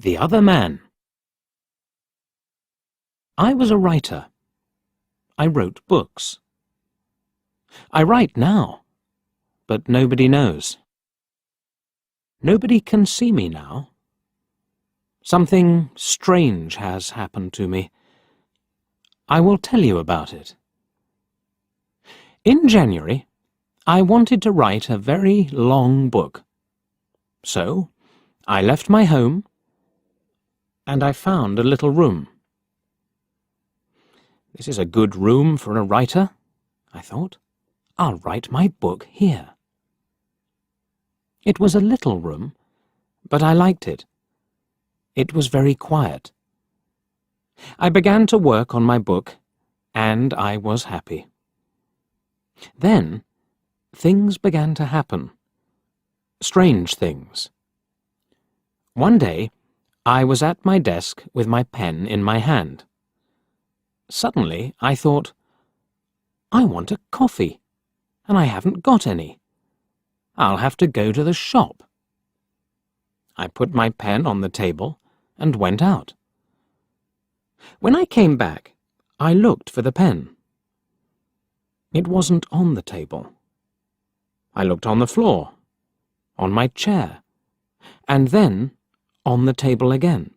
The Other Man. I was a writer. I wrote books. I write now, but nobody knows. Nobody can see me now. Something strange has happened to me. I will tell you about it. In January, I wanted to write a very long book. So, I left my home and I found a little room. This is a good room for a writer, I thought. I'll write my book here. It was a little room, but I liked it. It was very quiet. I began to work on my book, and I was happy. Then, things began to happen. Strange things. One day, I was at my desk with my pen in my hand. Suddenly, I thought, I want a coffee, and I haven't got any. I'll have to go to the shop. I put my pen on the table and went out. When I came back, I looked for the pen. It wasn't on the table. I looked on the floor, on my chair, and then on the table again.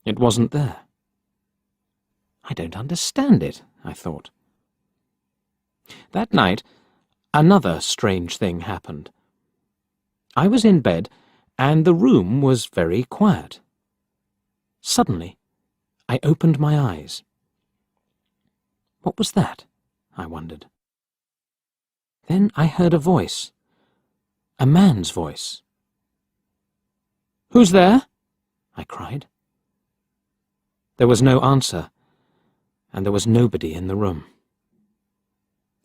It wasn't there. I don't understand it, I thought. That night, another strange thing happened. I was in bed, and the room was very quiet. Suddenly, I opened my eyes. What was that? I wondered. Then I heard a voice, a man's voice. "Who's there?" I cried. There was no answer, and there was nobody in the room.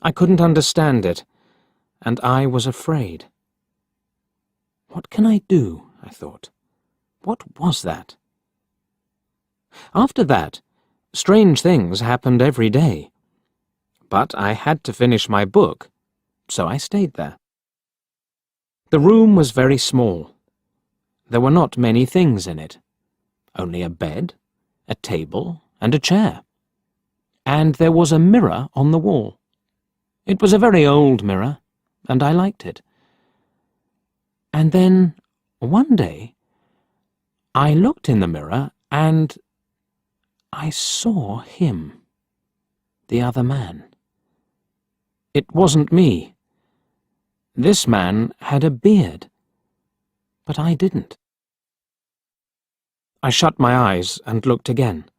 I couldn't understand it, and I was afraid. What can I do? I thought. What was that? After that, strange things happened every day. But I had to finish my book, so I stayed there. The room was very small. There were not many things in it. Only a bed, a table, and a chair. And there was a mirror on the wall. It was a very old mirror, and I liked it. And then, one day, I looked in the mirror and I saw him, the other man. It wasn't me. This man had a beard, but I didn't. I shut my eyes and looked again.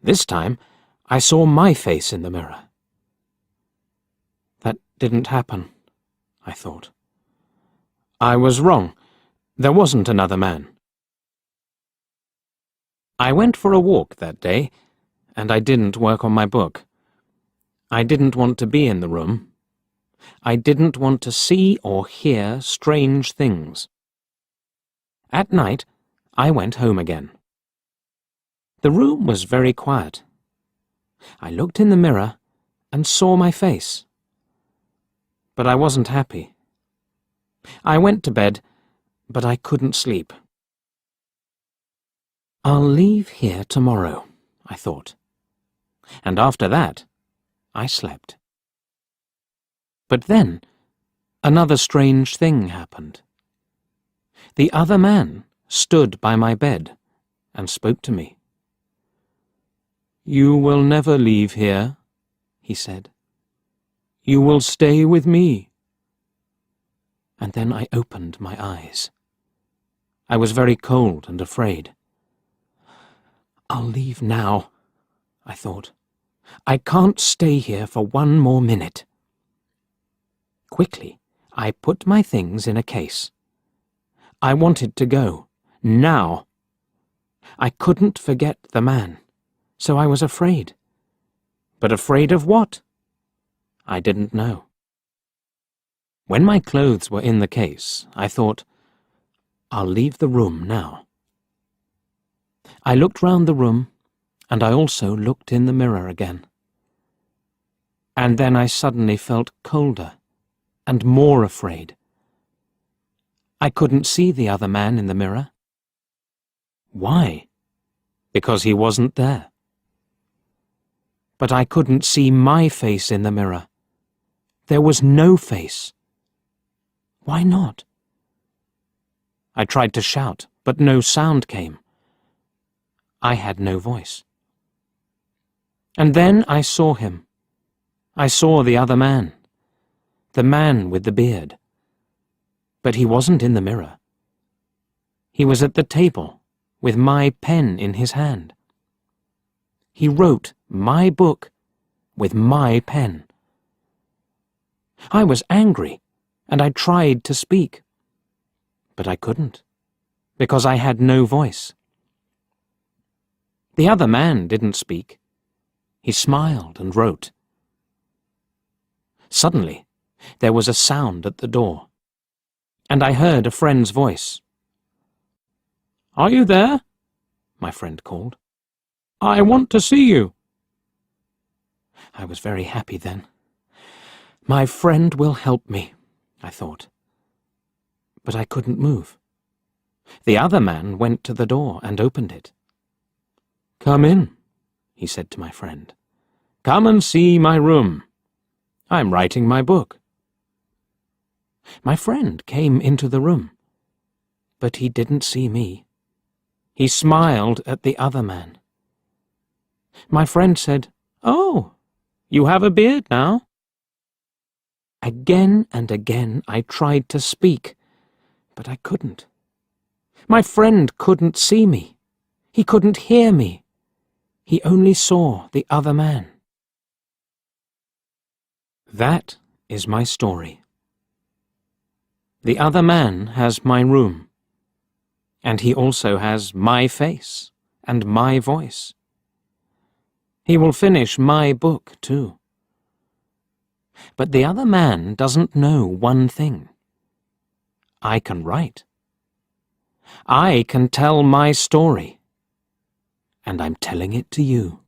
This time, I saw my face in the mirror. That didn't happen, I thought. I was wrong. There wasn't another man. I went for a walk that day, and I didn't work on my book. I didn't want to be in the room. I didn't want to see or hear strange things. At night, I went home again. The room was very quiet. I looked in the mirror and saw my face. But I wasn't happy. I went to bed, but I couldn't sleep. I'll leave here tomorrow, I thought. And after that, I slept. But then, another strange thing happened. The other man stood by my bed and spoke to me. "You will never leave here," he said. "You will stay with me." And then I opened my eyes. I was very cold and afraid. I'll leave now, I thought. I can't stay here for one more minute. Quickly, I put my things in a case. I wanted to go, now. I couldn't forget the man, so I was afraid. But afraid of what? I didn't know. When my clothes were in the case, I thought, I'll leave the room now. I looked round the room, and I also looked in the mirror again. And then I suddenly felt colder and more afraid. I couldn't see the other man in the mirror. Why? Because he wasn't there. But I couldn't see my face in the mirror. There was no face. Why not? I tried to shout, but no sound came. I had no voice. And then I saw him. I saw the other man. The man with the beard. But he wasn't in the mirror. He was at the table, with my pen in his hand. He wrote my book with my pen. I was angry, and I tried to speak. But I couldn't, because I had no voice. The other man didn't speak. He smiled and wrote. Suddenly, there was a sound at the door, and I heard a friend's voice. "Are you there?" my friend called. "I want to see you." I was very happy then. My friend will help me, I thought. But I couldn't move. The other man went to the door and opened it. "Come in," he said to my friend. "Come and see my room. I'm writing my book." My friend came into the room, but he didn't see me. He smiled at the other man. My friend said, "Oh, you have a beard now?" Again and again I tried to speak, but I couldn't. My friend couldn't see me. He couldn't hear me. He only saw the other man. That is my story. The other man has my room, and he also has my face and my voice. He will finish my book too. But the other man doesn't know one thing. I can write. I can tell my story, and I'm telling it to you.